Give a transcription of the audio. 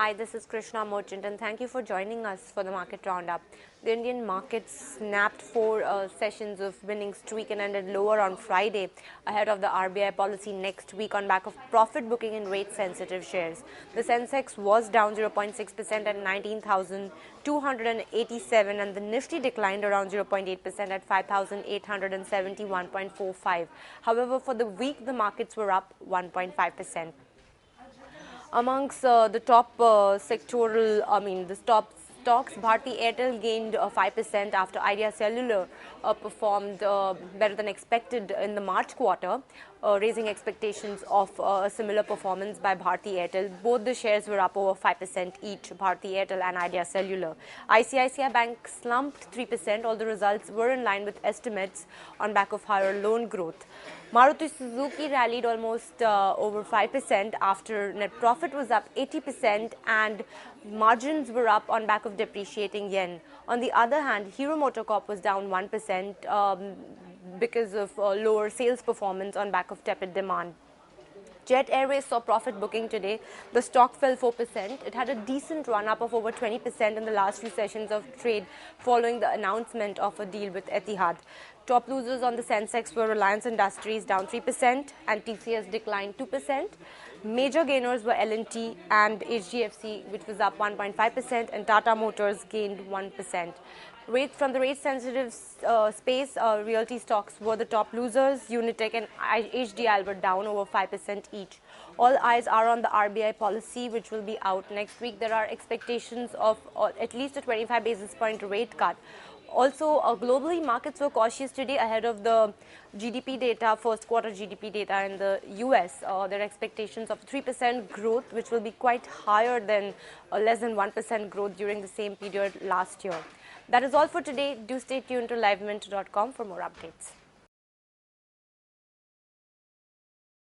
Hi, this is Krishna Merchant, and thank you for joining us for the market roundup. The Indian markets snapped four sessions of winning streak and ended lower on Friday ahead of the RBI policy next week on back of profit booking in rate-sensitive shares. The Sensex was down 0.6% at 19,287, and the Nifty declined around 0.8% at 5,871.45. However, for the week, the markets were up 1.5%. Amongst the top the top stocks, Bharti Airtel gained 5% after Idea Cellular performed better than expected in the March quarter, raising expectations of a similar performance by Bharti Airtel. Both the shares were up over 5% each, Bharti Airtel and Idea Cellular. ICICI Bank slumped 3%, although results were in line with estimates on back of higher loan growth. Maruti Suzuki rallied almost over 5% after net profit was up 80% and margins were up on back of depreciating yen. On the other hand, Hero MotoCorp was down 1% because of lower sales performance on back of tepid demand. Jet Airways saw profit booking today. The stock fell 4%. It had a decent run-up of over 20% in the last few sessions of trade following the announcement of a deal with Etihad. Top losers on the Sensex were Reliance Industries down 3% and TCS declined 2%. Major gainers were L&T and HDFC, which was up 1.5%, and Tata Motors gained 1%. From the rate-sensitive space, realty stocks were the top losers. Unitech and HDL were down over 5% each. All eyes are on the RBI policy, which will be out next week. There are expectations of at least a 25 basis point rate cut. Also, globally, markets were cautious today ahead of the GDP data, first quarter GDP data in the US. There are expectations of 3% growth, which will be quite higher than less than 1% growth during the same period last year. That is all for today. Do stay tuned to livemint.com for more updates.